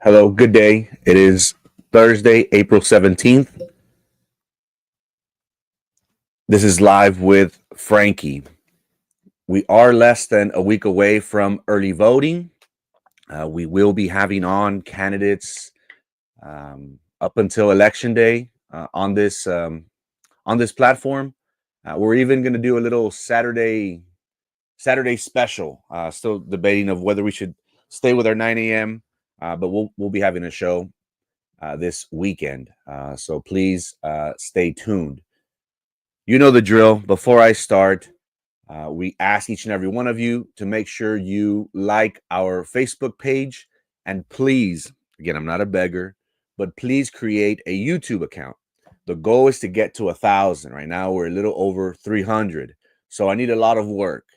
Hello, good day. It is Thursday, April 17th. This is live with Frankie. We are less than a week away from early voting. We will be having on candidates up until election day on this platform. We're even going to do a little Saturday special. Still debating of whether we should stay with our 9 a.m. But we'll be having a show this weekend. So please stay tuned. You know the drill. Before I start, we ask each and every one of you to make sure you like our Facebook page. And please, again, I'm not a beggar, but please create a YouTube account. The goal is to get to 1,000. Right now, we're a little over 300. So I need a lot of work.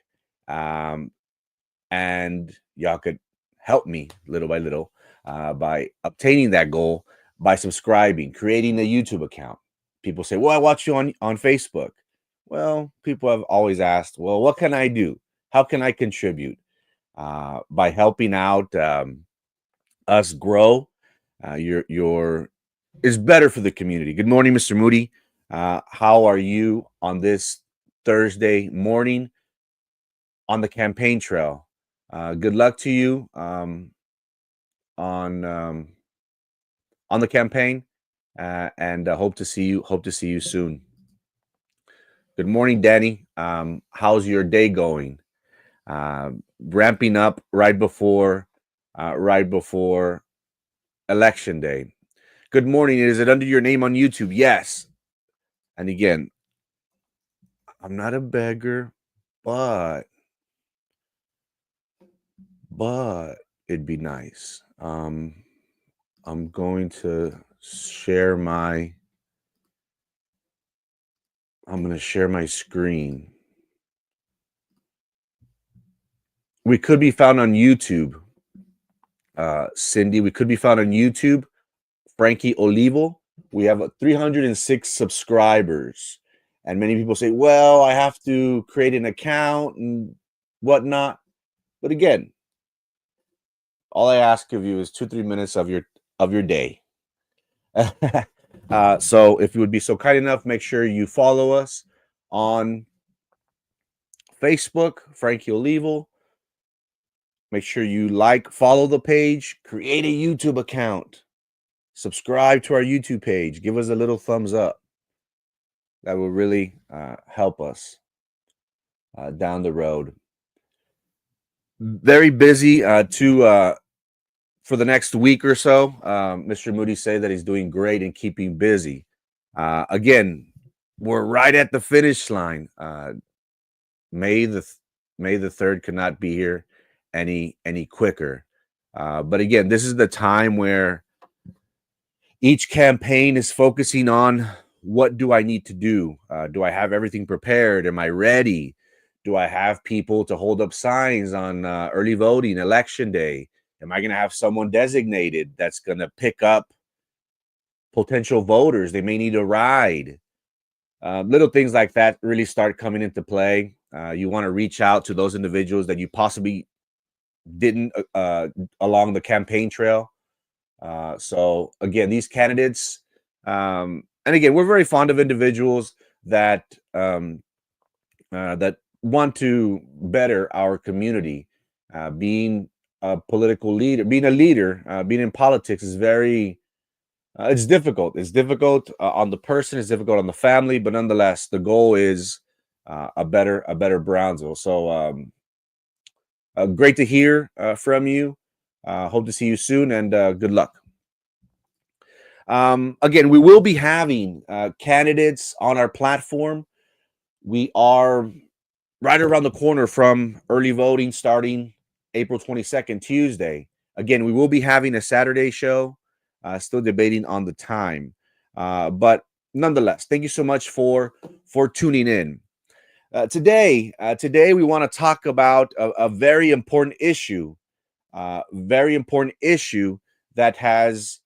And y'all could help me little by little by obtaining that goal by subscribing, creating a YouTube account. People say, well, I watch you on Facebook. Well, people have always asked, well, what can I do? How can I contribute? By helping out us grow, your is better for the community. Good morning, Mr. Moody. How are you on this Thursday morning on the campaign trail? Good luck to you on the campaign, and hope to see you soon. Good morning, Danny. How's your day going? Ramping up right before election day. Good morning. Is it under your name on YouTube? Yes. And again, I'm not a beggar, but it'd be nice. I'm going to share my screen. We could be found on YouTube. Cindy, we could be found on YouTube. Frankie Olivo. We have 306 subscribers. And many people say, well, I have to create an account and whatnot. But again, all I ask of you is 2-3 minutes of your day. So if you would be so kind enough, make sure you follow us on Facebook, Frankie Olivo. Make sure you follow the page, create a YouTube account, subscribe to our YouTube page, give us a little thumbs up. That will really help us down the road. Very busy for the next week or so. Mr. Moody say that he's doing great and keeping busy. Again, we're right at the finish line. May the 3rd could not be here any quicker. But again, this is the time where each campaign is focusing on, what do I need to do? Do I have everything prepared? Am I ready? Do I have people to hold up signs on early voting, election day? Am I going to have someone designated that's going to pick up potential voters? They may need a ride. Little things like that really start coming into play. You want to reach out to those individuals that you possibly didn't along the campaign trail. So again, these candidates, and again, we're very fond of individuals that that want to better our community. Being a political leader, being a leader, being in politics is very, it's difficult. It's difficult on the person. It's difficult on the family. But nonetheless, the goal is a better Brownsville. So great to hear from you. Hope to see you soon, and good luck. Again, we will be having candidates on our platform. We are right around the corner from early voting starting April 22nd, Tuesday. Again, we will be having a Saturday show, still debating on the time. But nonetheless, thank you so much for tuning in. Today, we want to talk about a very important issue, that has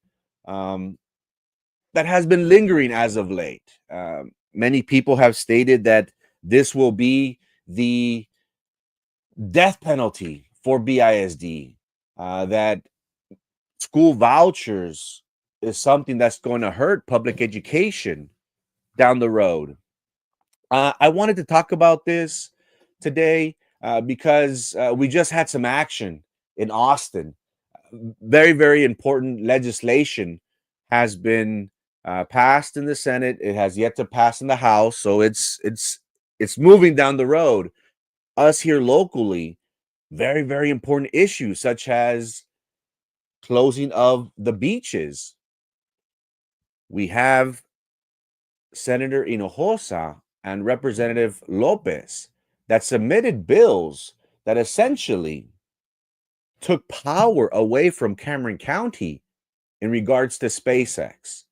been lingering as of late. Many people have stated that this will be the death penalty for BISD, that School vouchers is something that's going to hurt public education down the road. I wanted to talk about this today because we just had some action in Austin. Very, very important legislation has been passed in the Senate. It has yet to pass in the House, so it's moving down the road. Us here locally, very, very important issues such as closing of the beaches. We have Senator Hinojosa and Representative Lopez that submitted bills that essentially took power away from Cameron County in regards to SpaceX.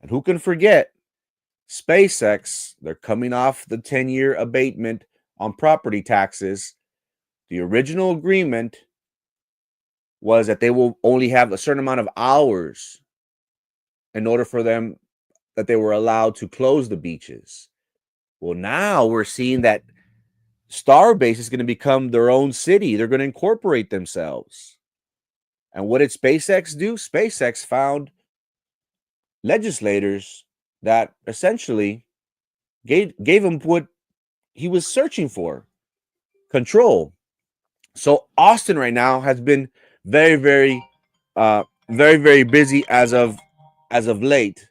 And who can forget SpaceX? They're coming off the 10-year abatement on property taxes. The original agreement was that they will only have a certain amount of hours in order for them that they were allowed to close the beaches. Well, now we're seeing that Starbase is going to become their own city. They're going to incorporate themselves. And what did SpaceX do? SpaceX found legislators that essentially gave him what he was searching for: control. So Austin right now has been very, very, very busy as of late.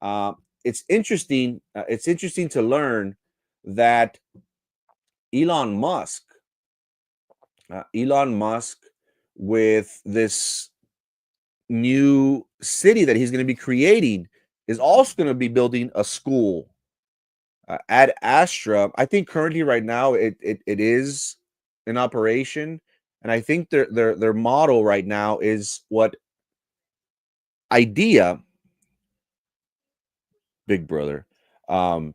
Uh, it's interesting. It's interesting to learn that Elon Musk, Elon Musk, with this new city that he's going to be creating, is also going to be building a school. Ad Astra, I think currently right now it is in operation, and I think their model right now is what idea, Big Brother. Um,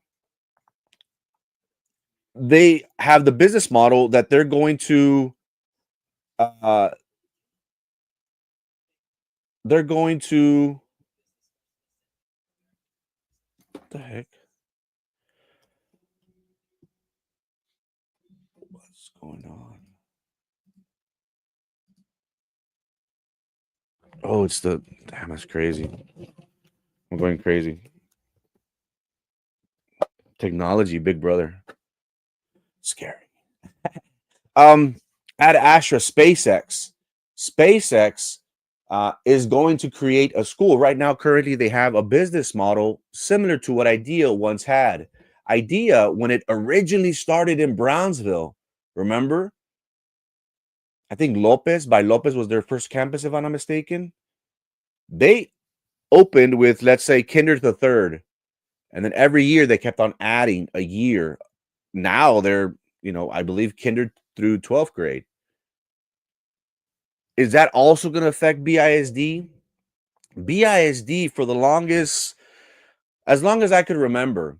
they have the business model that uh, they're going to what the heck? What's going on? Oh, it's the damn. That's crazy. I'm going crazy. Technology, Big Brother. Scary. Um, Ad Astra, SpaceX is going to create a school. Right now, currently, they have a business model similar to what Idea once had. Idea, when it originally started in Brownsville, remember? I think Lopez was their first campus, if I'm not mistaken. They opened with, let's say, kinder to third. And then every year they kept on adding a year. Now they're, I believe kinder through 12th grade. Is that also going to affect BISD? BISD, for the longest, as long as I could remember,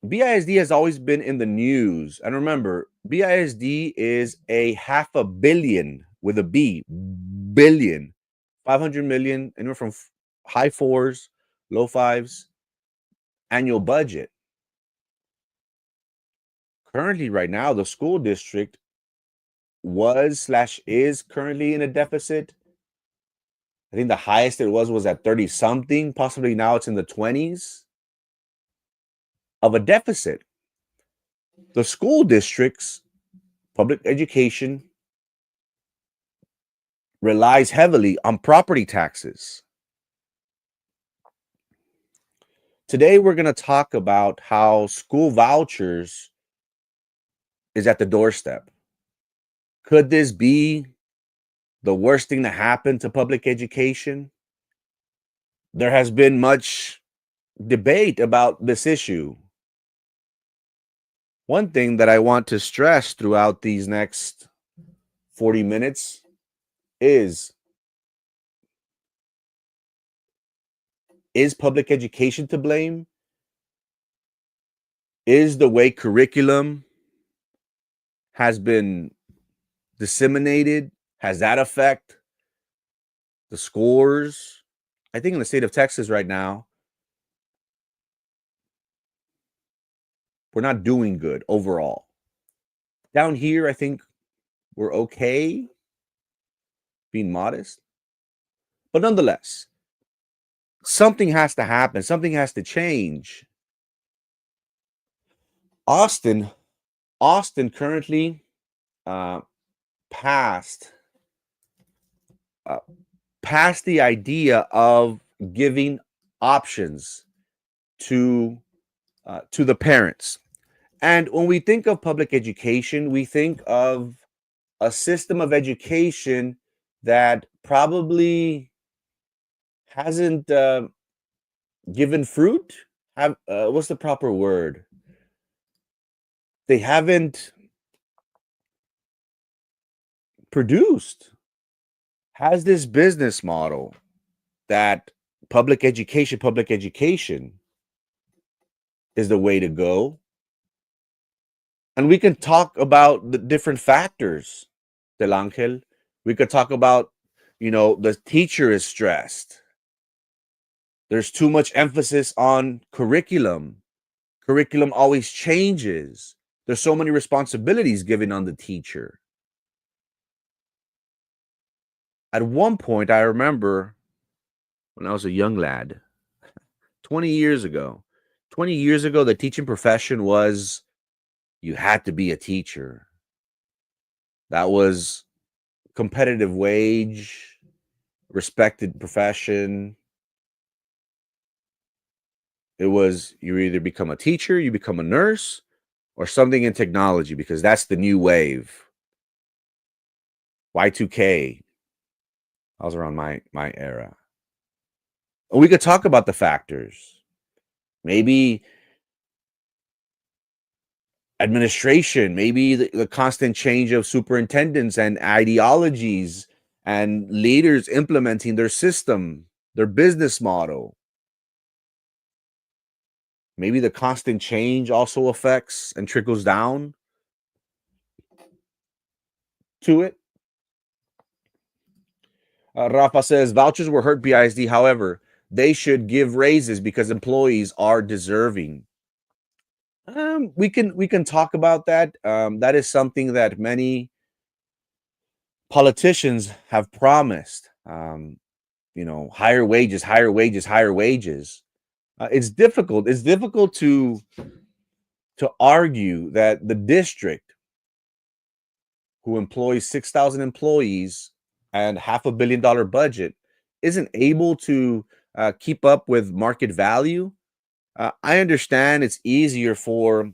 BISD has always been in the news. And remember, BISD is a half a billion with a B, billion, 500 million, anywhere from high fours, low fives, annual budget. Currently, right now, the school district was/is currently in a deficit. I think the highest it was at 30 something, possibly now it's in the 20s of a deficit. The school districts, public education, relies heavily on property taxes. Today, we're going to talk about how school vouchers is at the doorstep. Could this be the worst thing to happen to public education? There has been much debate about this issue. One thing that I want to stress throughout these next 40 minutes is public education to blame? Is the way curriculum has been disseminated, has that affect the scores? I think in the state of Texas right now, we're not doing good overall. Down here, I think we're okay, being modest. But nonetheless, something has to happen, something has to change. Austin, Austin currently uh, passed uh, past the idea of giving options to the parents. And when we think of public education, we think of a system of education that probably hasn't given fruit. Have what's the proper word? They haven't produced. Has this business model that public education is the way to go. And we can talk about the different factors, Del Angel. We could talk about, the teacher is stressed. There's too much emphasis on curriculum. Curriculum always changes. There's so many responsibilities given on the teacher. At one point, I remember when I was a young lad, 20 years ago, 20 years ago, the teaching profession was you had to be a teacher. That was competitive wage, respected profession. It was you either become a teacher, you become a nurse, or something in technology because that's the new wave. Y2K. I was around my era. And we could talk about the factors. Maybe administration, maybe the constant change of superintendents and ideologies and leaders implementing their system, their business model. Maybe the constant change also affects and trickles down to it. Rafa says vouchers were hurt BISD. However, they should give raises because employees are deserving. We can talk about that. That is something that many politicians have promised. Higher wages, higher wages, higher wages. It's difficult. It's difficult to argue that the district, who employs 6,000 employees and $500 million budget, isn't able to keep up with market value. I understand it's easier for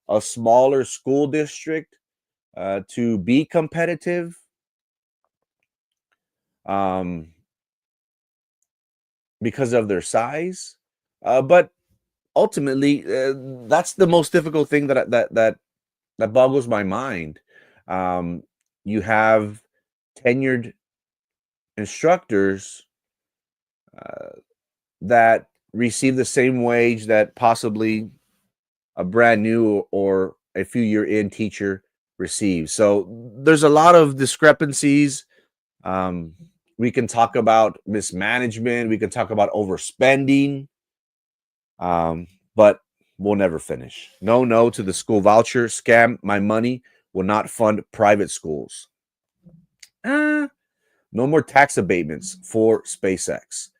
a smaller school district to be competitive. Um, because of their size, but ultimately, that's the most difficult thing that boggles my mind. Um, you have tenured instructors that receive the same wage that possibly a brand new or a few year in teacher receives. So there's a lot of discrepancies. Um, we can talk about mismanagement. We can talk about overspending. But we'll never finish. No to the school voucher scam. My money will not fund private schools. No more tax abatements for SpaceX.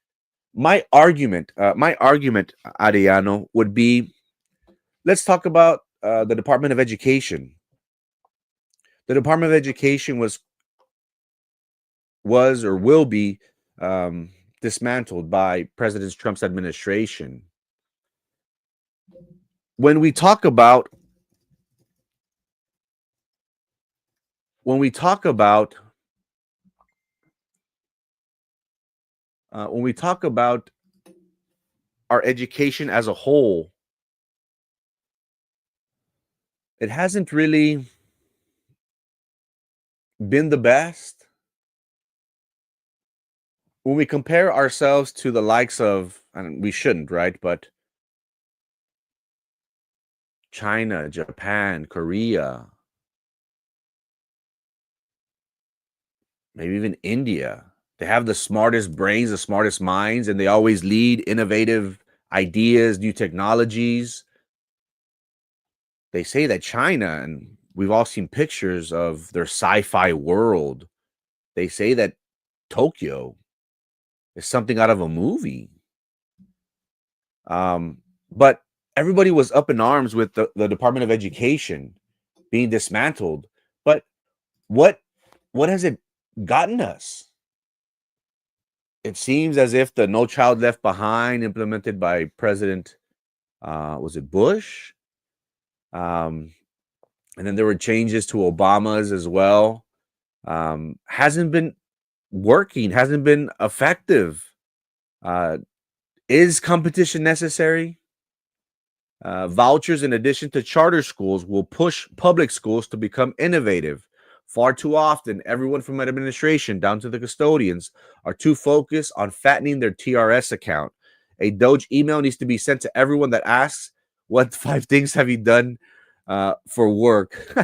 My argument, Ariano, would be let's talk about the Department of Education. The Department of Education was or will be dismantled by President Trump's administration. When we talk about when we talk about our education as a whole, it hasn't really been the best. When we compare ourselves to the likes of, and we shouldn't, right? But China, Japan, Korea, maybe even India, they have the smartest brains, the smartest minds, and they always lead innovative ideas, new technologies. They say that China, and we've all seen pictures of their sci-fi world. They say that Tokyo is something out of a movie. But everybody was up in arms with the Department of Education being dismantled. But what what has it gotten us? It seems as if the No Child Left Behind implemented by President was it Bush? Um, and then there were changes to Obama's as well. Hasn't been working, hasn't been effective. Uh, is competition necessary? Vouchers, in addition to charter schools, will push public schools to become innovative. Far too often, everyone from administration down to the custodians are too focused on fattening their TRS account. A Doge email needs to be sent to everyone that asks, "What 5 things have you done for work?"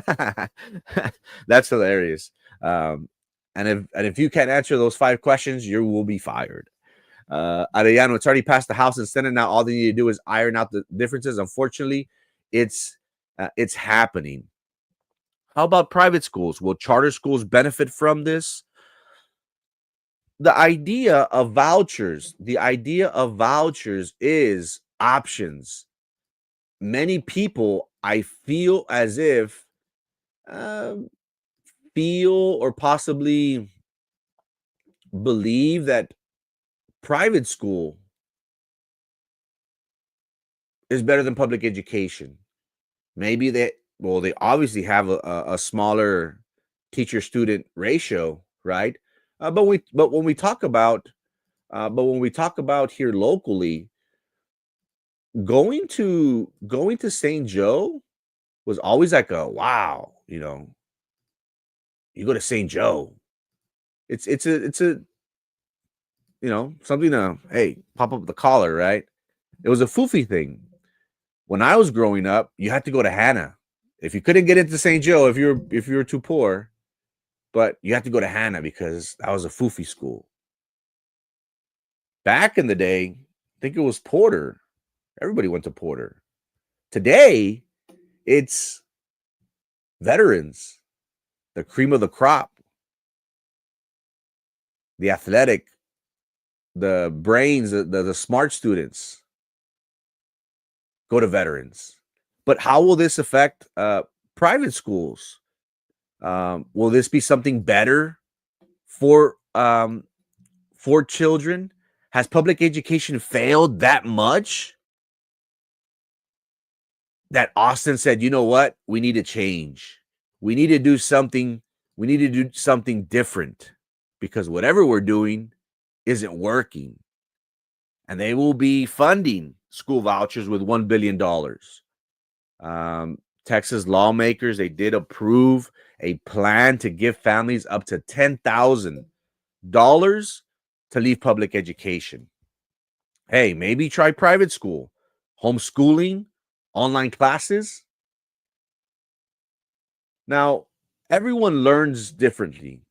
That's hilarious. Um, and if you can't answer those 5 questions, you will be fired. Arellano, it's already passed the House and Senate. Now all they need to do is iron out the differences. Unfortunately, it's happening. How about private schools? Will charter schools benefit from this? The idea of vouchers is options. Many people, I feel as if, um, feel or possibly believe that private school is better than public education. Maybe they obviously have a smaller teacher student ratio, right? But when we talk about here locally, going to St. Joe was always like a wow, you go to St. Joe. It's a something to, hey, pop up the collar, right? It was a foofy thing. When I was growing up, you had to go to Hannah. If you couldn't get into St. Joe, if you were too poor, but you had to go to Hannah because that was a foofy school. Back in the day, I think it was Porter. Everybody went to Porter. Today, it's veterans, the cream of the crop, the athletic, the brains, the smart students go to veterans. But how will this affect private schools? Will this be something better for children? Has public education failed that much that Austin said, you know what? We need to change. We need to do something. We need to do something different because whatever we're doing isn't working. And they will be funding school vouchers with $1 billion. Texas lawmakers, they did approve a plan to give families up to $10,000 to leave public education. Hey, maybe try private school, homeschooling, online classes. Now, everyone learns differently.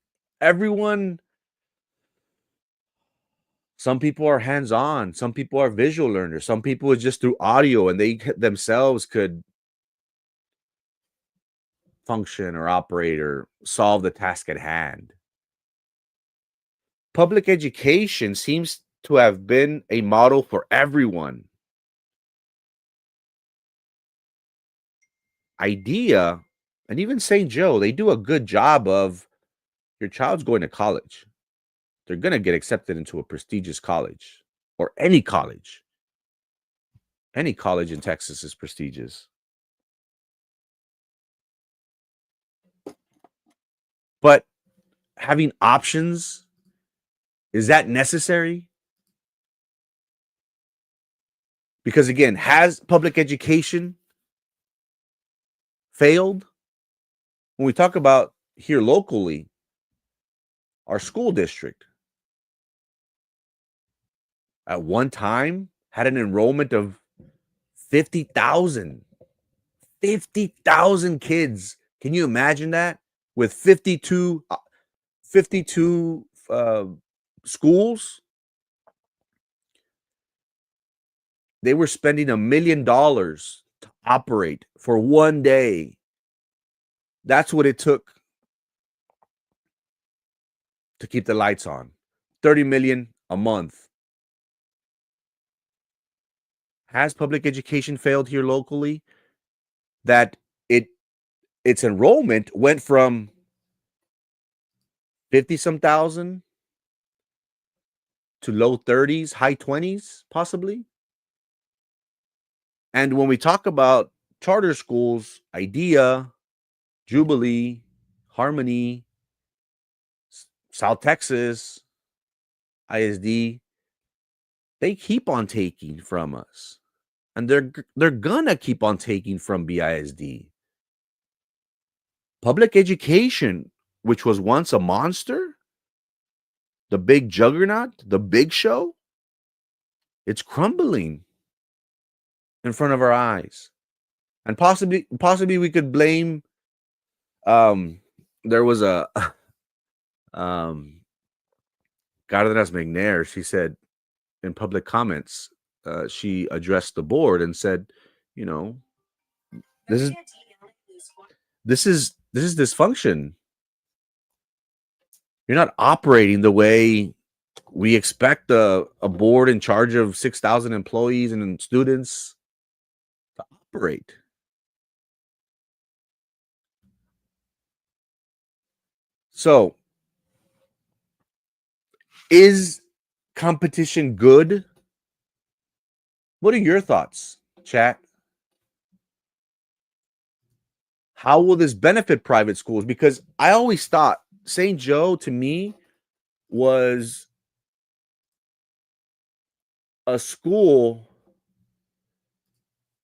Some people are hands-on, some people are visual learners, some people is just through audio and they themselves could function or operate or solve the task at hand. Public education seems to have been a model for everyone. IDEA and even St. Joe, they do a good job of your child's going to college. They're going to get accepted into a prestigious college or any college. Any college in Texas is prestigious. But having options, is that necessary? Because again, has public education failed? When we talk about here locally, our school district at one time had an enrollment of 50,000. 50,000 kids. Can you imagine that? With 52 schools, they were spending $1 million to operate for one day. That's what it took to keep the lights on. 30 million a month. Has public education failed here locally? That its enrollment went from 50 some thousand to low 30s, high 20s, possibly. And when we talk about charter schools, Idea, Jubilee, Harmony, South Texas, ISD, they keep on taking from us. And they're gonna keep on taking from BISD. Public education, which was once a monster, the big juggernaut, the big show, it's crumbling in front of our eyes. And possibly we could blame there was a Cardenas McNair, she said in public comments, she addressed the board and said, you know, this is this is dysfunction. You're not operating the way we expect a board in charge of 6,000 employees and students to operate. So, is competition good? What are your thoughts, chat? How will this benefit private schools? Because I always thought St. Joe to me was a school.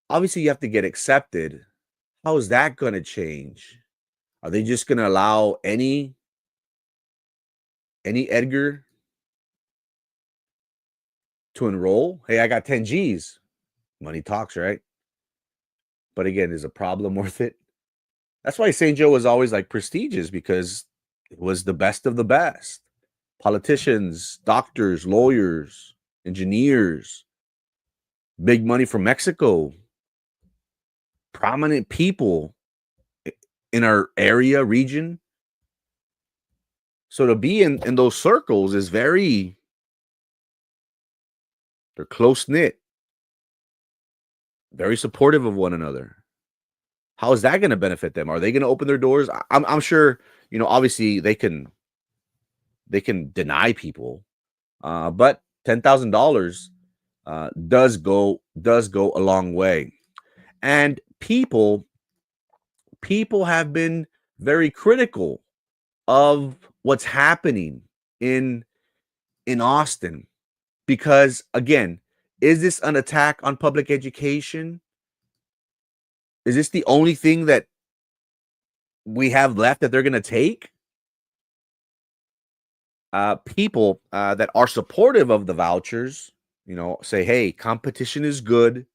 Obviously, you have to get accepted. How is that going to change? Are they just going to allow any Edgar to enroll? Hey, I got 10 G's. Money talks, right? But again, is a problem worth it? That's why St. Joe was always like prestigious, because it was the best of the best. Politicians, doctors, lawyers, engineers, big money from Mexico, prominent people in our area, region. So to be in those circles is they're close knit, very supportive of one another. How is that going to benefit them? Are they going to open their doors? I'm sure, obviously they can deny people, but $10,000 does go a long way. And people have been very critical of what's happening in Austin, because again, is this an attack on public education? Is this the only thing that we have left that they're going to take? People that are supportive of the vouchers, say, hey, competition is good.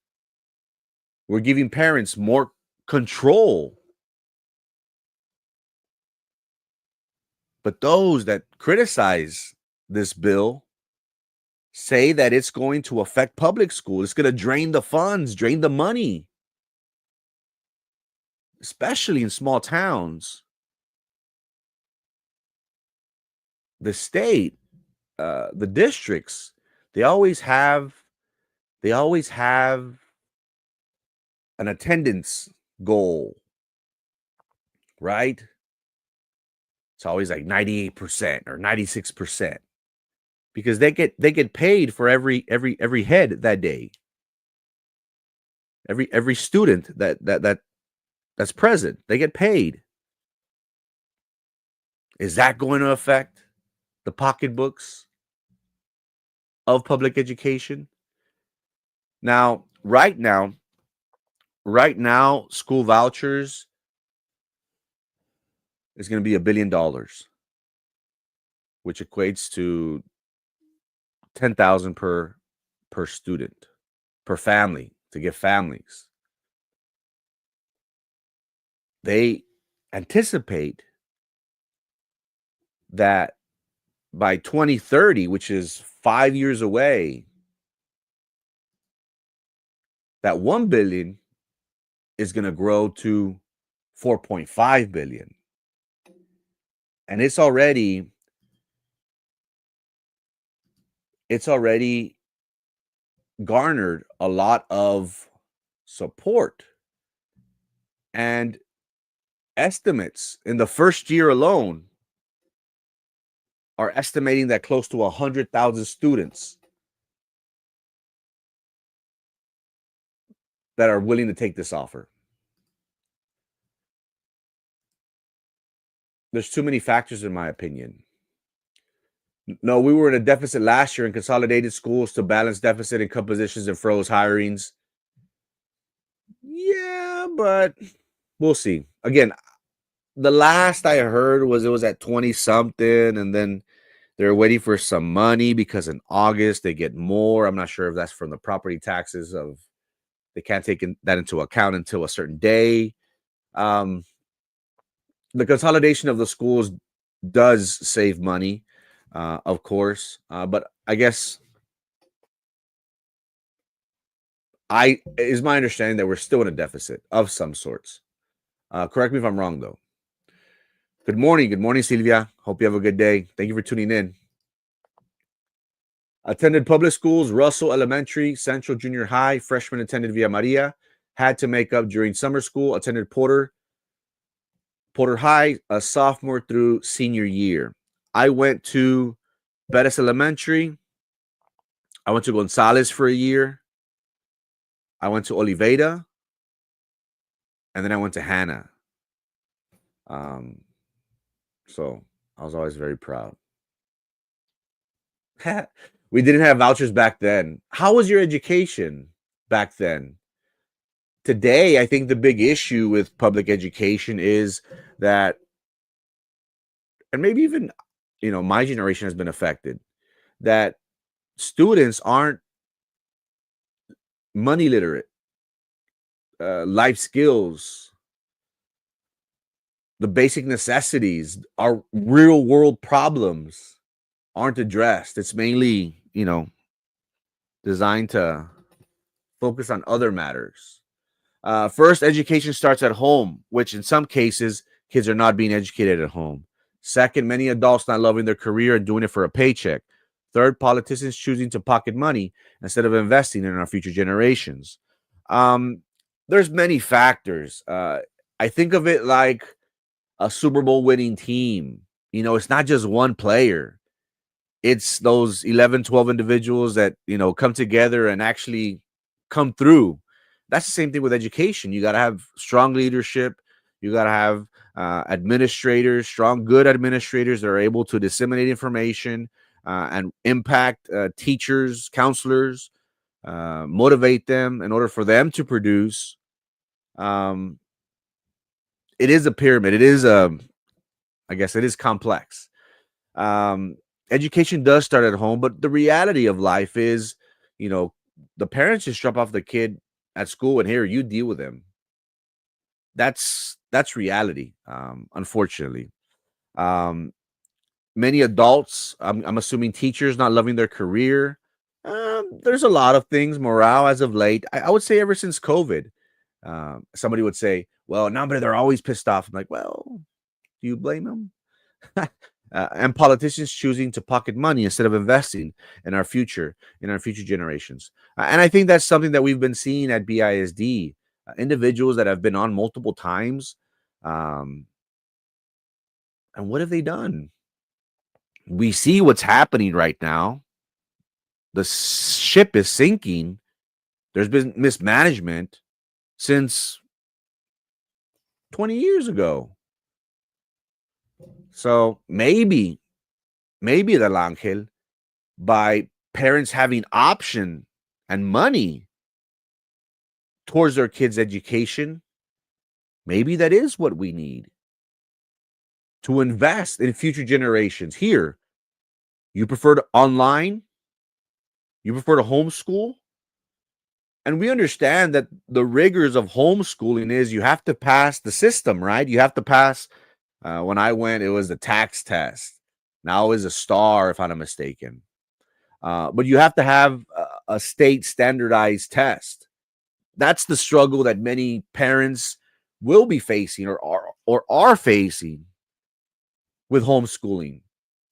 We're giving parents more control. But those that criticize this bill say that it's going to affect public school. It's going to drain the funds, drain the money, especially in small towns. The state, the districts, they always have an attendance goal, right? It's always like 98% or 96%, because they get paid for every head that day, every student that's present, they get paid. Is that going to affect the pocketbooks of public education? Now, right now, school vouchers is going to be $1 billion, which equates to 10,000 per student, per family, to give families. They anticipate that by 2030, which is 5 years away, that 1 billion is going to grow to 4.5 billion. And it's already it's already garnered a lot of support. And estimates in the first year alone are estimating that close to 100,000 students that are willing to take this offer. There's too many factors, in my opinion. No, we were in a deficit last year and consolidated schools to balance deficit and cut positions and froze hirings. Yeah, but we'll see. Again, the last I heard was it was at 20 something, and then they're waiting for some money because in August they get more. I'm not sure if that's from the property taxes of they can't take that into account until a certain day. Um, the consolidation of the schools does save money, of course, but I guess I is my understanding that we're still in a deficit of some sorts. Correct me if I'm wrong, though. Good morning. Good morning, Silvia. Hope you have a good day. Thank you for tuning in. Attended public schools, Russell Elementary, Central Junior High. Freshman attended Villa Maria. Had to make up during summer school. Attended Porter High, a sophomore through senior year. I went to Bettis Elementary. I went to Gonzales for a year. I went to Oliveira. And then I went to Hannah. So I was always very proud. We didn't have vouchers back then. How was your education back then? Today, I think the big issue with public education is that, and maybe even, my generation has been affected, that students aren't money literate, life skills, the basic necessities, our real world problems aren't addressed. It's mainly, designed to focus on other matters. First, education starts at home, which in some cases, kids are not being educated at home. Second, many adults not loving their career and doing it for a paycheck. Third, politicians choosing to pocket money instead of investing in our future generations. There's many factors. I think of it like a Super Bowl winning team. It's not just one player. It's those 11, 12 individuals that, come together and actually come through. That's the same thing with education. You got to have strong leadership. You got to have administrators, strong, good administrators that are able to disseminate information and impact teachers, counselors, motivate them in order for them to produce. It is a pyramid. I guess it is complex. Education does start at home, but the reality of life is, the parents just drop off the kid at school and here you deal with them. That's reality. Unfortunately, many adults, I'm assuming teachers not loving their career. There's a lot of things, morale as of late. I would say ever since COVID, somebody would say, well, no, but they're always pissed off. I'm like, well, do you blame them? And politicians choosing to pocket money instead of investing in our future generations. And I think that's something that we've been seeing at BISD. Individuals that have been on multiple times. And what have they done? We see what's happening right now. The ship is sinking. There's been mismanagement since 20 years ago. So maybe Del Angel, by parents having option and money towards their kids' education, maybe that is what we need to invest in future generations. Here, you prefer to online, you prefer to homeschool, and we understand that the rigors of homeschooling is you have to pass the system, right? You have to pass. When I went, it was the tax test. Now it's a star, if I'm not mistaken. But you have to have a state standardized test. That's the struggle that many parents will be facing or are facing with homeschooling.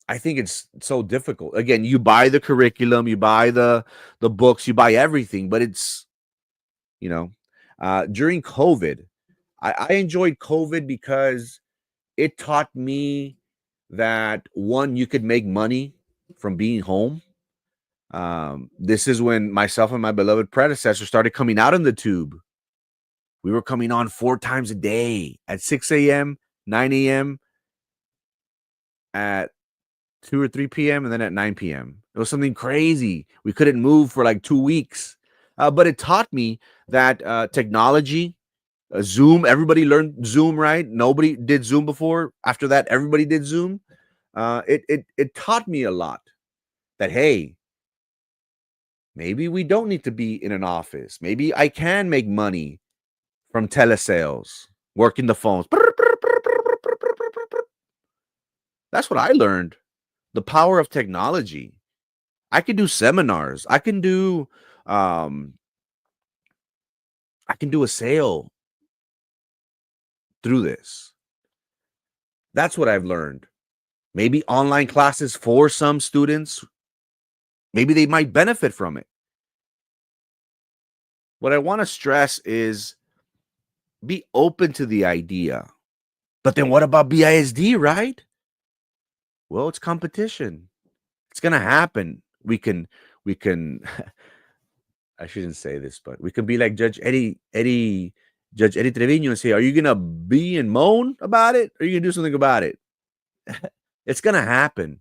I think it's so difficult. Again, you buy the curriculum, you buy the books, you buy everything, but it's, you know, during COVID, I enjoyed COVID because it taught me that one, you could make money from being home. This is when myself and my beloved predecessor started coming out in the tube. We were coming on 4 times a day at 6 a.m., 9 a.m., at 2 or 3 p.m., and then at 9 p.m. It was something crazy. We couldn't move for like 2 weeks. But it taught me that technology, Zoom, everybody learned Zoom, right? Nobody did Zoom before. After that, everybody did Zoom. It taught me a lot that, hey, maybe we don't need to be in an office. Maybe I can make money from telesales, working the phones. That's what I learned. The power of technology. I can do seminars. Um I can do a sale through this. That's what I've learned. Maybe online classes for some students, maybe they might benefit from it. What I want to stress is be open to the idea. But then what about BISD, right? Well, it's competition. It's gonna happen. We can I shouldn't say this, but we can be like Judge Eddie Trevino and say, are you gonna be and moan about it? Or are you gonna do something about it? It's gonna happen.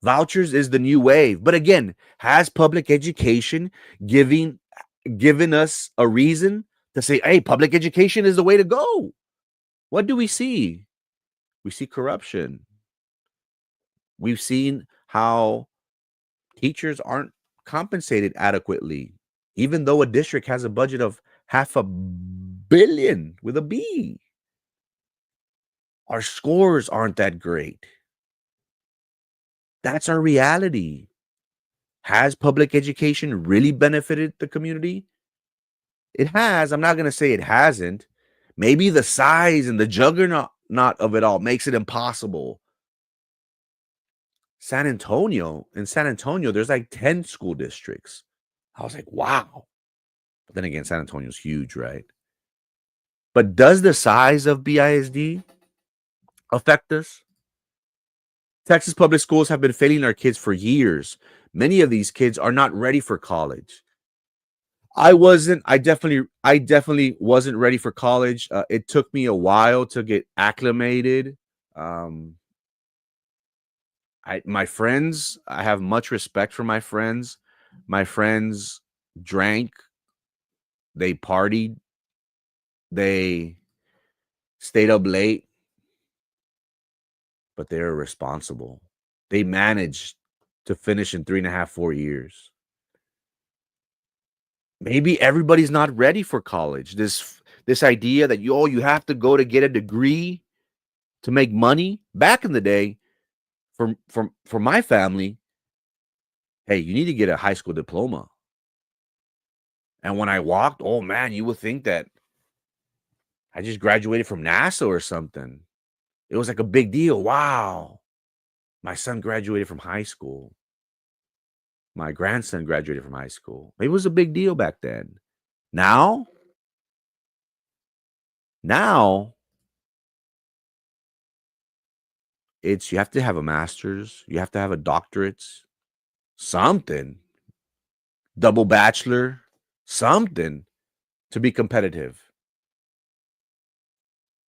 Vouchers is the new wave. But again, has public education giving given us a reason to say, hey, public education is the way to go? What do we see? We see corruption. We've seen how teachers aren't compensated adequately, even though a district has a budget of 500 million with a B. Our scores aren't that great. That's our reality. Has public education really benefited the community? It has. I'm not going to say it hasn't. Maybe the size and the juggernaut of it all makes it impossible. In San Antonio, there's like 10 school districts. I was like, wow. But then again, San Antonio's huge, right? But does the size of BISD affect us? Texas public schools have been failing our kids for years. Many of these kids are not ready for college. I wasn't. I definitely wasn't ready for college. It took me a while to get acclimated. Um, my friends, I have much respect for my friends. My friends drank, they partied, they stayed up late, but they were responsible. They managed to finish in 3.5, 4 years. Maybe everybody's not ready for college. This idea that you have to go to get a degree to make money. Back in the day, for my family, hey, you need to get a high school diploma. And when I walked, oh man, you would think that I just graduated from NASA or something. It was like a big deal. Wow. My son graduated from high school. My grandson graduated from high school. Maybe it was a big deal back then. Now, now it's you have to have a master's, you have to have a doctorate, something, double bachelor, something to be competitive.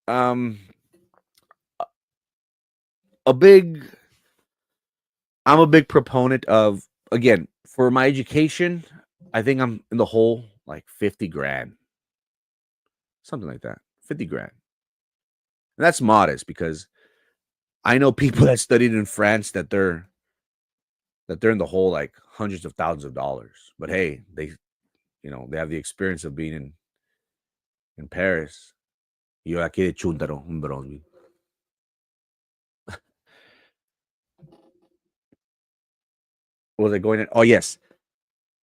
Um a big I'm a big proponent of, again, for my education, I think I'm in the hole like 50 grand, something like that. 50 grand. And that's modest because I know people that studied in France that they're in the hole like hundreds of thousands of dollars. But hey, they have the experience of being in Paris. Yo aquí de Chuntaro, en Bronzeville. What was I going in? Oh yes.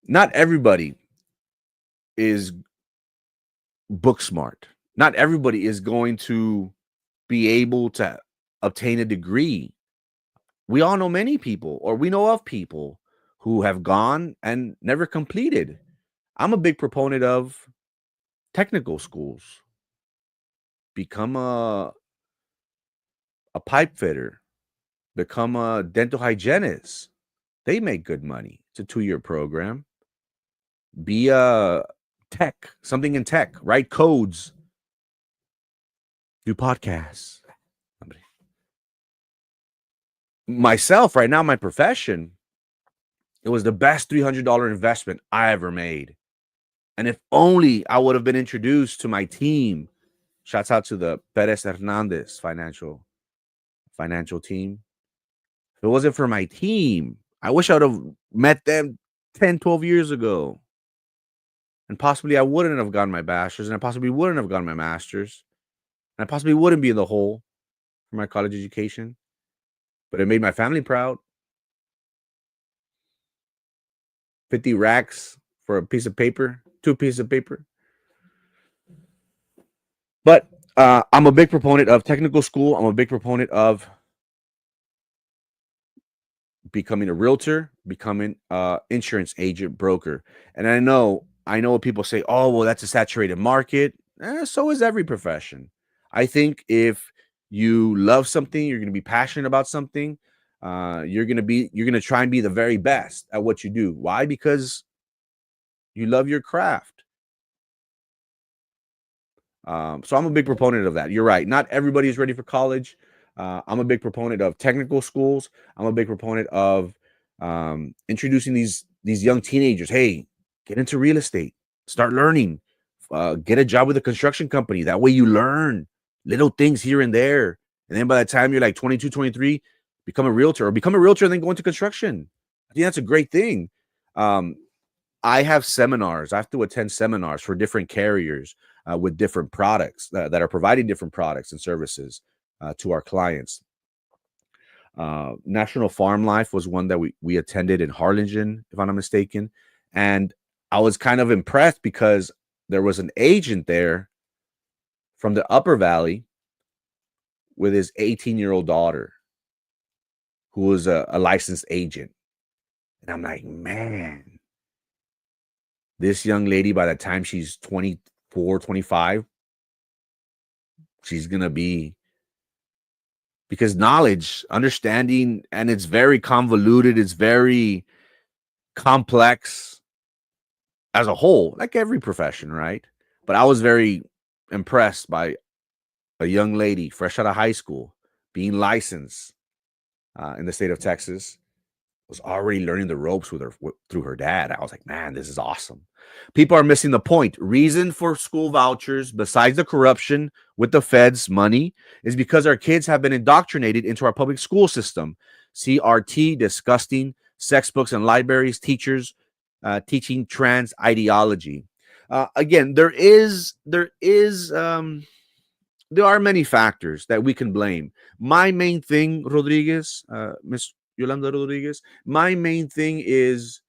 Not everybody is book smart. Not everybody is going to be able to obtain a degree. we all know many people, or we know of people who have gone and never completed. I'm a big proponent of technical schools. Become a pipe fitter, become a dental hygienist. They make good money. It's a 2-year program. Be a tech, something in tech, write codes, do podcasts. Myself, right now, my profession, it was the best $300 investment I ever made. And if only I would have been introduced to my team. Shouts out to the Perez Hernandez financial team. If it wasn't for my team, I wish I would have met them 10, 12 years ago. And possibly I wouldn't have gotten my bachelor's, and I possibly wouldn't have gotten my master's, and I possibly wouldn't be in the hole for my college education. But it made my family proud. 50 racks for a piece of paper, 2 pieces of paper. But I'm a big proponent of technical school. I'm a big proponent of becoming a realtor, becoming insurance agent, broker. And I know what people say, oh, well, that's a saturated market. So is every profession. I think if you love something, you're going to be passionate about something. You're going to try and be the very best at what you do. Why? Because you love your craft. So I'm a big proponent of that. You're right. Not everybody is ready for college. I'm a big proponent of technical schools. I'm a big proponent of introducing these young teenagers. Hey, get into real estate. Start learning. Get a job with a construction company. That way you learn little things here and there. And then by the time you're like 22, 23, become a realtor, or become a realtor and then go into construction. I think that's a great thing. I have seminars. I have to attend seminars for different carriers with different products that are providing different products and services to our clients. National Farm Life was one that we attended in Harlingen, if I'm not mistaken. And I was kind of impressed because there was an agent there from the Upper Valley with his 18-year-old daughter, who was a licensed agent. And I'm like, man, this young lady, by the time she's 24, 25, she's going to be, because knowledge, understanding, and it's very convoluted, it's very complex as a whole, like every profession, right? But I was very impressed by a young lady fresh out of high school, being licensed in the state of Texas, was already learning the ropes through her dad. I was like, man, this is awesome. People are missing the point. Reason for school vouchers, besides the corruption with the feds' money, is because our kids have been indoctrinated into our public school system. CRT, disgusting, sex books and libraries, teachers teaching trans ideology. Again, there are many factors that we can blame. My main thing, Rodriguez, Miss Yolanda Rodriguez, my main thing is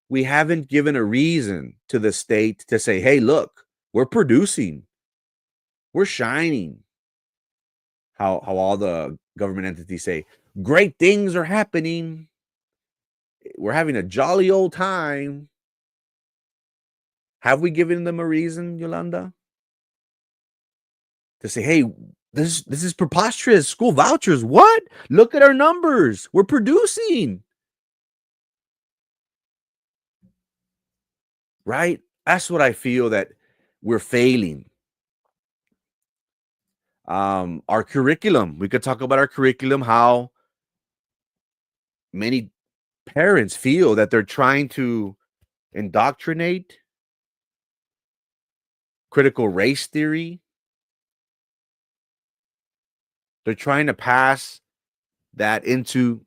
we haven't given a reason to the state to say, hey, look, we're producing, we're shining. How all the government entities say, great things are happening. We're having a jolly old time. Have we given them a reason, Yolanda? To say, hey, this is preposterous. School vouchers. What? Look at our numbers. We're producing. Right? That's what I feel that we're failing. Our curriculum. We could talk about our curriculum, how many parents feel that they're trying to indoctrinate critical race theory. They're trying to pass that into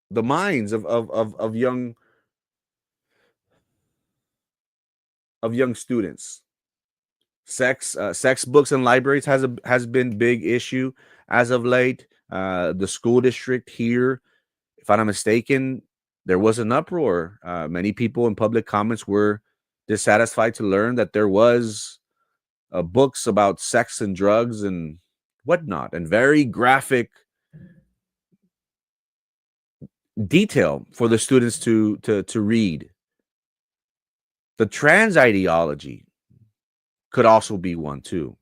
the minds of young students. Sex books and libraries has been big issue as of late. The school district here, if I'm not mistaken, there was an uproar. Many people in public comments were dissatisfied to learn that there was books about sex and drugs and whatnot, and very graphic detail for the students to read. The trans ideology could also be one too.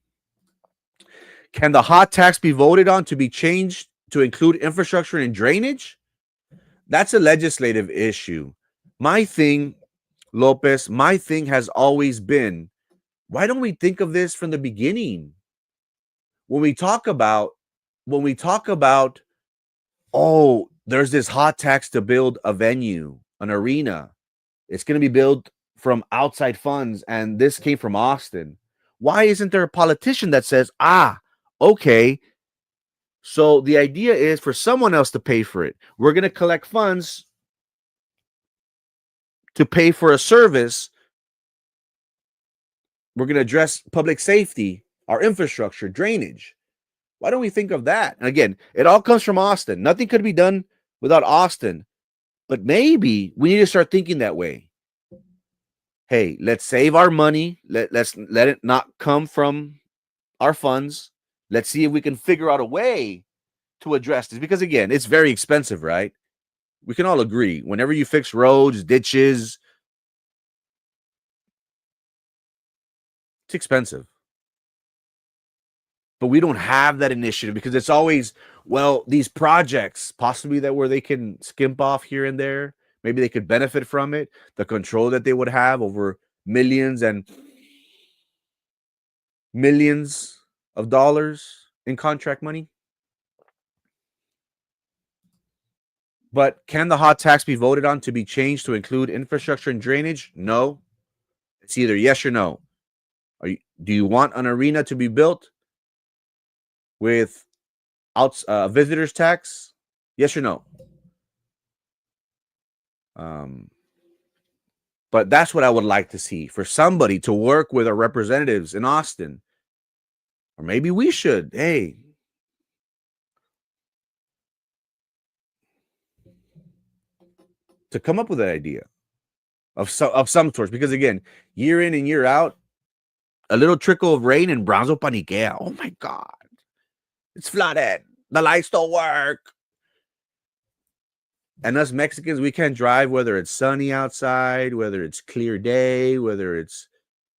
Can the hot tax be voted on to be changed to include infrastructure and drainage? That's a legislative issue. My thing, Lopez, my thing has always been, why don't we think of this from the beginning? When we talk about, when we talk about, oh, there's this hot tax to build a venue, an arena. It's going to be built from outside funds, and this came from Austin. Why isn't there a politician that says, okay, so the idea is for someone else to pay for it? We're going to collect funds to pay for a service. We're going to address public safety, our infrastructure, drainage. Why don't we think of that? And again, it all comes from Austin. Nothing could be done without Austin. But maybe we need to start thinking that way. Hey, let's save our money. Let's let it not come from our funds. Let's see if we can figure out a way to address this. Because again, it's very expensive, right? We can all agree. Whenever you fix roads, ditches, it's expensive. But we don't have that initiative because it's always, well, these projects possibly that where they can skimp off here and there. Maybe they could benefit from it. The control that they would have over millions and millions of dollars in contract money. But can the hot tax be voted on to be changed to include infrastructure and drainage? No. It's either yes or no. Do you want an arena to be built with visitors tax? Yes or no? But that's what I would like to see, for somebody to work with our representatives in Austin. Or maybe we should, hey, to come up with an idea of some sorts. Because again, year in and year out, a little trickle of rain and Brownsville paniquea. Oh my God. It's flooded. The lights don't work. And us Mexicans, we can't drive whether it's sunny outside, whether it's clear day, whether it's,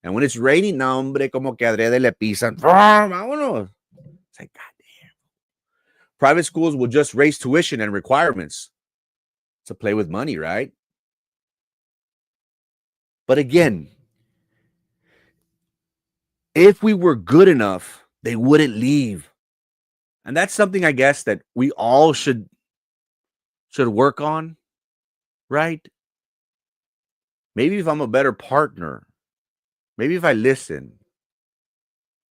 and when it's raining, no, hombre, como que adrede le pisan. Vámonos. It's like, goddamn. Private schools will just raise tuition and requirements to play with money, right? But again, if we were good enough, they wouldn't leave. And that's something I guess that we all should work on, right? Maybe if I'm a better partner, maybe if I listen,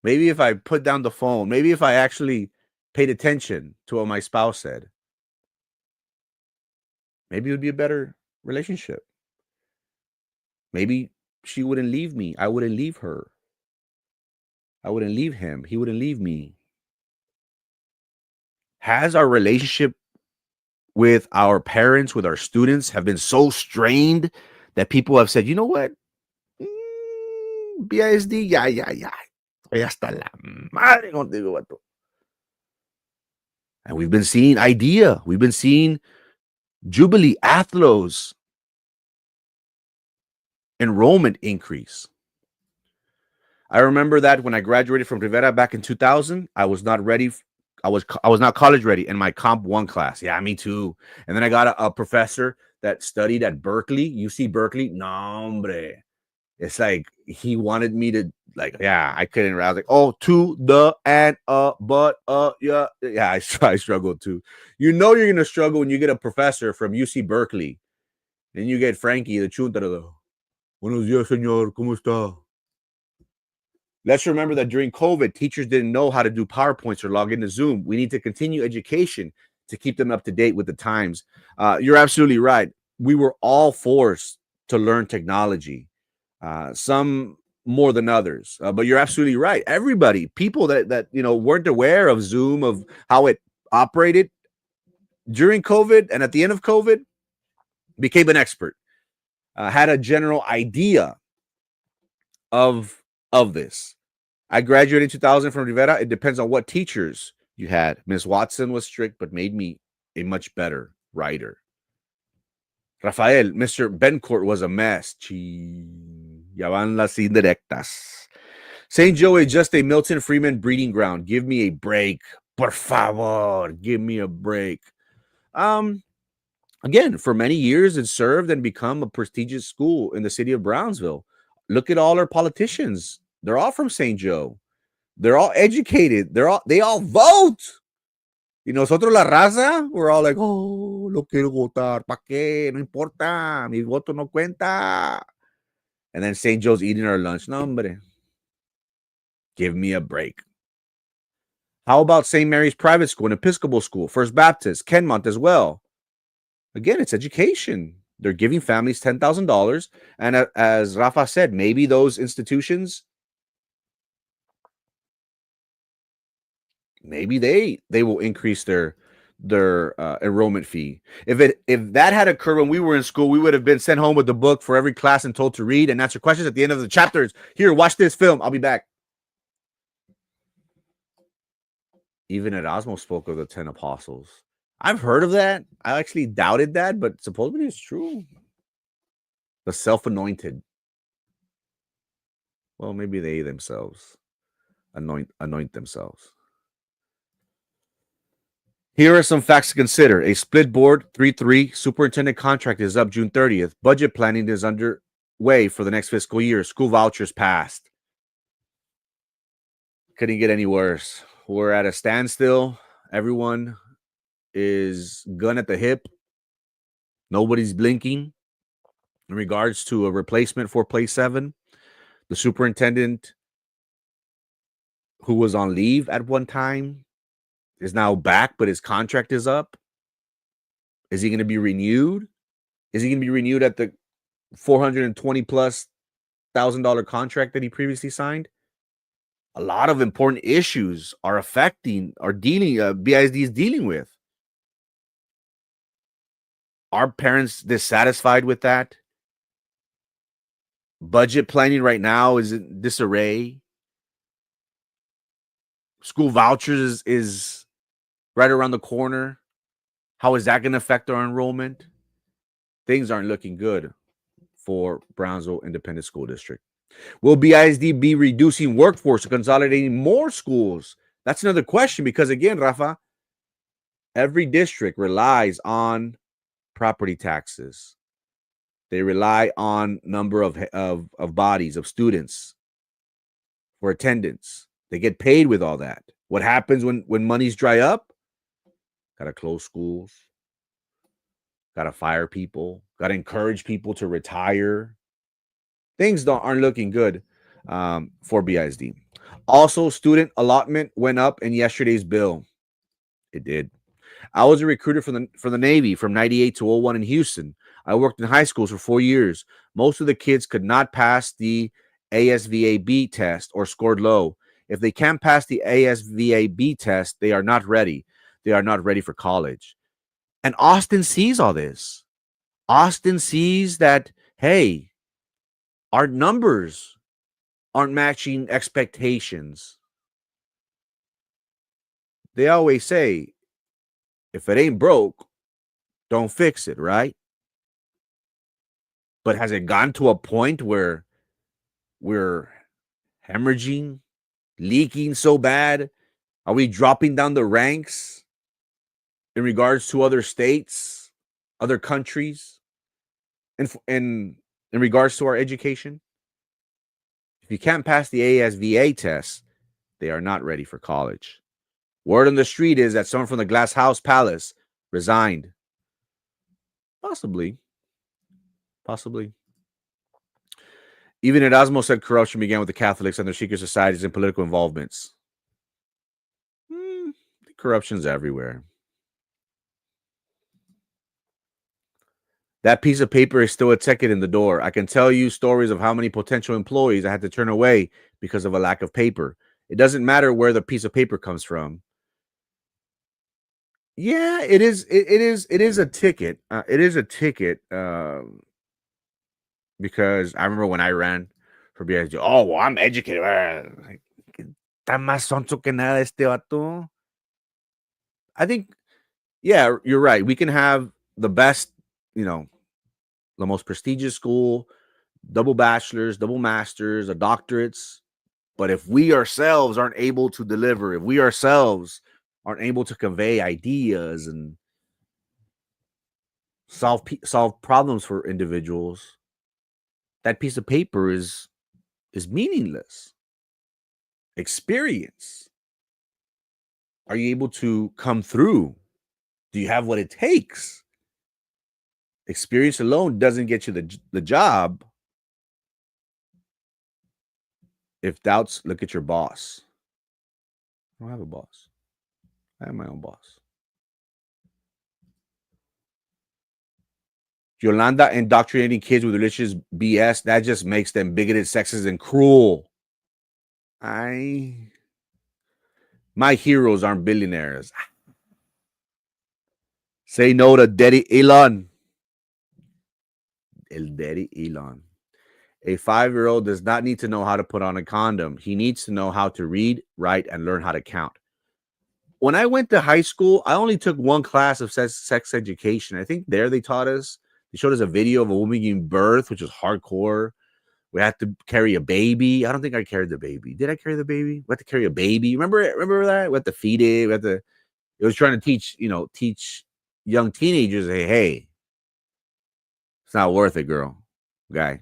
maybe if I put down the phone, maybe if I actually paid attention to what my spouse said, maybe it would be a better relationship. Maybe she wouldn't leave me. I wouldn't leave her. I wouldn't leave him. He wouldn't leave me. Has our relationship with our parents, with our students, have been so strained that people have said, you know what? BISD, ya. Estoy hasta la madre contigo, vato. And we've been seeing IDEA. We've been seeing Jubilee, Athlos enrollment increase. I remember that when I graduated from Rivera back in 2000, I was not ready. I was not college ready in my Comp 1 class. Yeah, me too. And then I got a professor that studied at Berkeley, UC Berkeley. No, hombre. It's like he wanted me to, like, yeah, I couldn't. I was like, oh, to, the, and, but, yeah. Yeah, I struggled too. You know you're going to struggle when you get a professor from UC Berkeley and you get Frankie, the chuntaro. Buenos días, señor. ¿Cómo está? Let's remember that during COVID, teachers didn't know how to do PowerPoints or log into Zoom. We need to continue education to keep them up to date with the times. You're absolutely right. We were all forced to learn technology, some more than others. But you're absolutely right. Everybody, people that weren't aware of Zoom, of how it operated during COVID and at the end of COVID, became an expert, had a general idea of this. I graduated in 2000 from Rivera. It depends on what teachers you had. Miss Watson was strict, but made me a much better writer. Rafael, Mr. Bencourt was a mess. Ya van las indirectas. St. Joe is just a Milton Freeman breeding ground. Give me a break. Por favor, give me a break. Again, for many years, it served and become a prestigious school in the city of Brownsville. Look at all our politicians. They're all from St. Joe. They're all educated. They all vote. Y nosotros la raza, we're all like, oh, no quiero votar. ¿Para qué? No importa. Mi voto no cuenta. And then St. Joe's eating our lunch. No, hombre. Give me a break. How about St. Mary's Private School, an Episcopal school, First Baptist, Kenmont as well? Again, it's education. They're giving families $10,000. And as Rafa said, maybe those institutions, maybe they will increase their enrollment fee. If that had occurred when we were in school, we would have been sent home with the book for every class and told to read and answer questions at the end of the chapters. Here, watch this film. I'll be back. Even Erasmo spoke of the 10 apostles. I've heard of that. I actually doubted that, but supposedly it's true. The self-anointed. Well, maybe they themselves anoint themselves. Here are some facts to consider. A split board 3-3 superintendent contract is up June 30th. Budget planning is underway for the next fiscal year. School vouchers passed. Couldn't get any worse. We're at a standstill. Everyone is gun at the hip. Nobody's blinking in regards to a replacement for Place 7. The superintendent who was on leave at one time is now back, but his contract is up. Is he going to be renewed? Is he going to be renewed at the $420,000+ contract that he previously signed? A lot of important issues are affecting, BISD is dealing with. Are parents dissatisfied with that? Budget planning right now is in disarray. School vouchers is right around the corner. How is that going to affect our enrollment? Things aren't looking good for Brownsville Independent School District. Will BISD be reducing workforce or consolidating more schools? That's another question because, again, Rafa, every district relies on property taxes. They rely on number of bodies, of students for attendance. They get paid with all that. What happens when monies dry up? Got to close schools. Got to fire people. Got to encourage people to retire. Things aren't looking good for BISD. Also, student allotment went up in yesterday's bill. It did. I was a recruiter for the Navy from 98 to 01 in Houston. I worked in high schools for 4 years. Most of the kids could not pass the ASVAB test or scored low. If they can't pass the ASVAB test, they are not ready. They are not ready for college. And Austin sees all this. Austin sees that, hey, our numbers aren't matching expectations. They always say, if it ain't broke, don't fix it, right? But has it gone to a point where we're hemorrhaging, leaking so bad? Are we dropping down the ranks in regards to other states, other countries, and in regards to our education? If you can't pass the ASVA test, they are not ready for college. Word on the street is that someone from the Glass House Palace resigned. Possibly. Even Erasmo said corruption began with the Catholics and their secret societies and political involvements. Corruption's everywhere. That piece of paper is still a ticket in the door. I can tell you stories of how many potential employees I had to turn away because of a lack of paper. It doesn't matter where the piece of paper comes from. Yeah, it is. It is a ticket. It is a ticket because I remember when I ran for BISD. Oh, well, I'm educated. Está más sonso que nada este vato. I think, yeah, you're right. We can have the best, you know, the most prestigious school, double bachelors, double masters, a doctorates. But if we ourselves aren't able to deliver, if we ourselves aren't able to convey ideas and solve problems for individuals, that piece of paper is meaningless. Experience. Are you able to come through? Do you have what it takes? Experience alone doesn't get you the job. If doubts, look at your boss. I don't have a boss. I am my own boss. Yolanda indoctrinating kids with religious BS, that just makes them bigoted, sexist, and cruel. My heroes aren't billionaires. Say no to Daddy Elon. El Daddy Elon. A 5-year-old does not need to know how to put on a condom. He needs to know how to read, write, and learn how to count. When I went to high school, I only took one class of sex education. I think there they showed us a video of a woman giving birth, which was hardcore. We had to carry a baby. I don't think I carried the baby. Did I carry the baby? We had to carry a baby. Remember that? We had to feed it. It was trying to teach young teenagers, hey, it's not worth it, girl. Guy,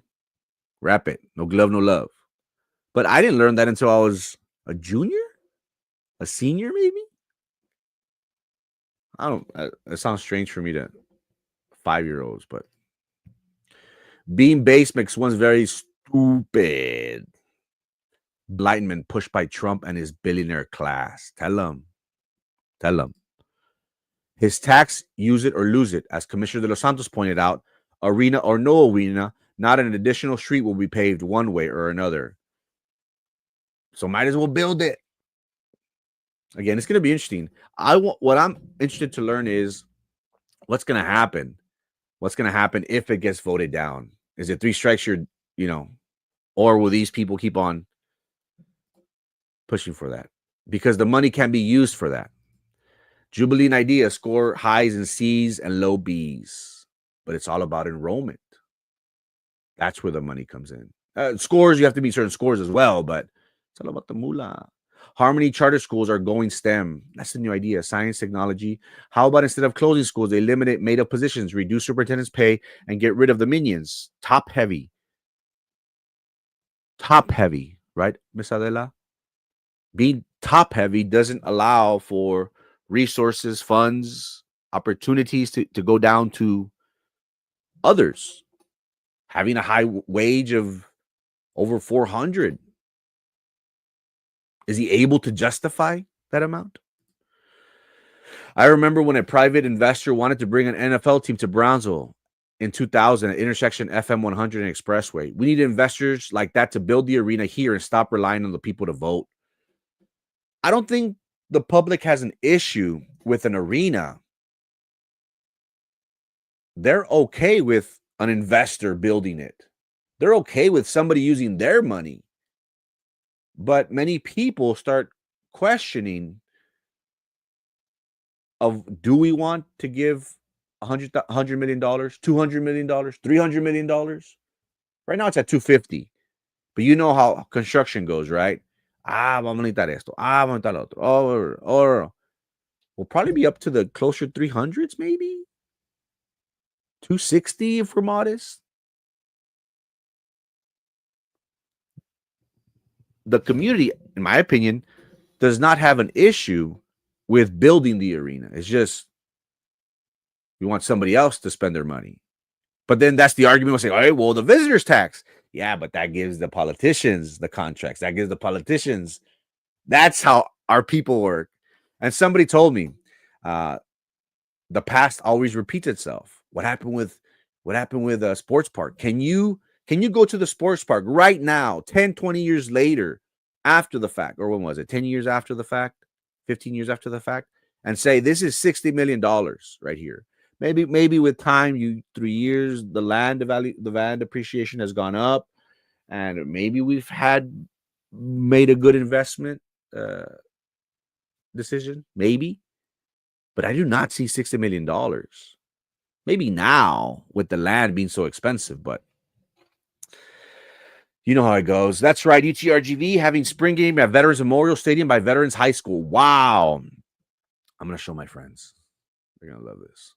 wrap it. No glove, no love. But I didn't learn that until I was a junior, a senior, maybe. I don't. It sounds strange for me to 5-year-olds, but being base makes one very stupid. Enlightenment pushed by Trump and his billionaire class. Tell him. His tax, use it or lose it. As Commissioner De Los Santos pointed out, arena or no arena, not an additional street will be paved one way or another. So might as well build it. Again, it's going to be interesting. What I'm interested to learn is what's going to happen. What's going to happen if it gets voted down? Is it 3 strikes? Or will these people keep on pushing for that? Because the money can be used for that. Jubilee and Idea score highs in C's and low B's, but it's all about enrollment. That's where the money comes in. Scores, you have to meet certain scores as well, but it's all about the moolah. Harmony charter schools are going STEM. That's the new idea. Science, technology. How about instead of closing schools, they eliminate made-up positions, reduce superintendent's pay, and get rid of the minions? Top heavy, right, Miss Adela? Being top heavy doesn't allow for resources, funds, opportunities to go down to others. Having a high wage of over 400, is he able to justify that amount? I remember when a private investor wanted to bring an NFL team to Brownsville in 2000 at intersection FM 100 and Expressway. We need investors like that to build the arena here and stop relying on the people to vote. I don't think the public has an issue with an arena. They're okay with an investor building it. They're okay with somebody using their money. But many people start questioning of, do we want to give $100 million, $200 million, $300 million? Right now it's at 250. But you know how construction goes, right? Vamos a necesitar esto. Vamos a necesitar lo otro. Or we'll probably be up to the closer 300s, maybe 260 if we're modest. The community, in my opinion, does not have an issue with building the arena. It's just we want somebody else to spend their money. But then that's the argument. We'll say, all right, well, the visitors tax. Yeah, but that gives the politicians the contracts. That gives the politicians. That's how our people work. And somebody told me the past always repeats itself. What happened with a sports park? Can you go to the sports park right now, 10, 20 years later, after the fact, or when was it? 10 years after the fact, 15 years after the fact, and say, this is $60 million right here. Maybe with time, 3 years, the land appreciation has gone up, and maybe we've made a good investment. decision, maybe, but I do not see $60 million. Maybe now with the land being so expensive, but you know how it goes. That's right. UTRGV having spring game at Veterans Memorial Stadium by Veterans High School. Wow. I'm going to show my friends. They're going to love this.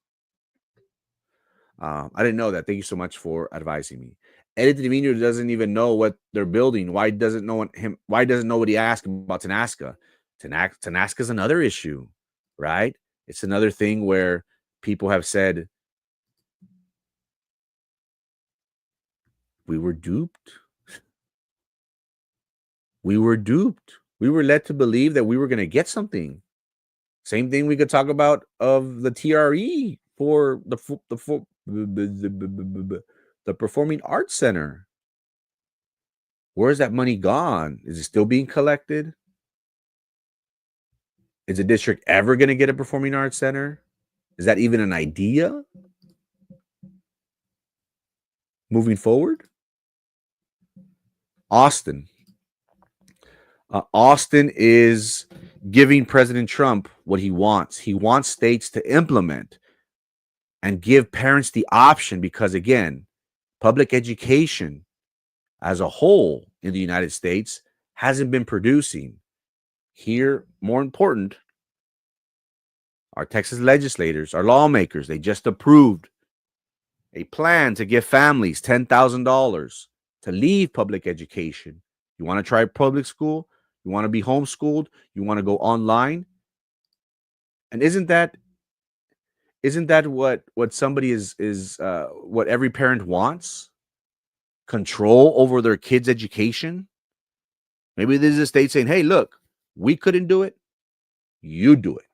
I didn't know that. Thank you so much for advising me. Eddie Trevino doesn't even know what they're building. Why doesn't nobody ask about Tanasca? Tanasca is another issue, right? It's another thing where people have said we were duped. We were duped. We were led to believe that we were going to get something. Same thing we could talk about of the TRE for the Performing Arts Center. Where is that money gone? Is it still being collected? Is the district ever going to get a Performing Arts Center? Is that even an idea moving forward? Austin. Austin is giving President Trump what he wants. He wants states to implement and give parents the option because, again, public education as a whole in the United States hasn't been producing. Here, more important, our Texas legislators, our lawmakers, they just approved a plan to give families $10,000 to leave public education. You want to try public school? You want to be homeschooled? You want to go online? And isn't that what somebody is what every parent wants? Control over their kids' education? Maybe there's a state saying, hey, look, we couldn't do it. You do it.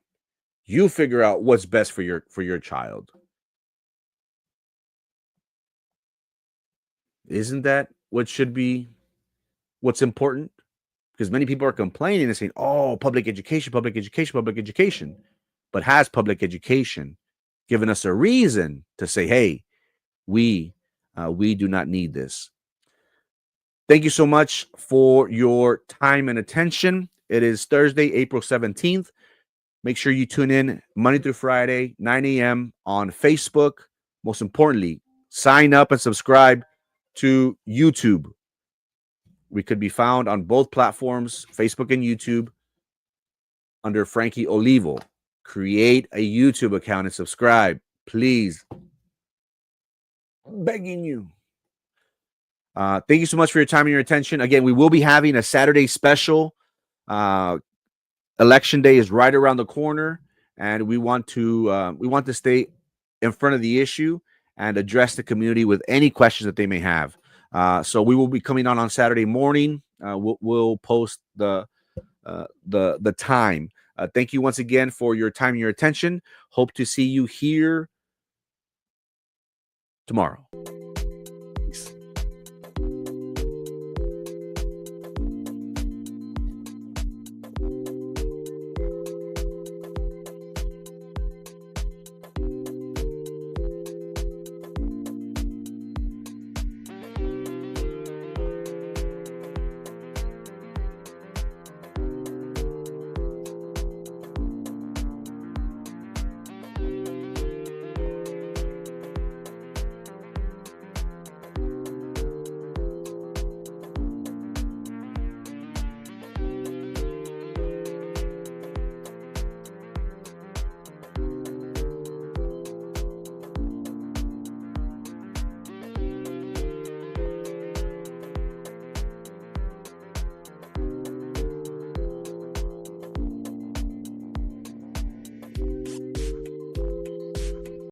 You figure out what's best for your child. Isn't that what should be what's important? Because many people are complaining and saying, oh, public education, public education, public education. But has public education given us a reason to say, hey, we do not need this? Thank you so much for your time and attention. It is Thursday, April 17th. Make sure you tune in Monday through Friday, 9 a.m. on Facebook. Most importantly, sign up and subscribe to YouTube. We could be found on both platforms, Facebook and YouTube, under Frankie Olivo. Create a YouTube account and subscribe, please. I'm begging you. Thank you so much for your time and your attention. Again, we will be having a Saturday special. Election day is right around the corner, and we want to stay in front of the issue and address the community with any questions that they may have. So we will be coming on Saturday morning. We'll post the time. Thank you once again for your time and your attention. Hope to see you here tomorrow.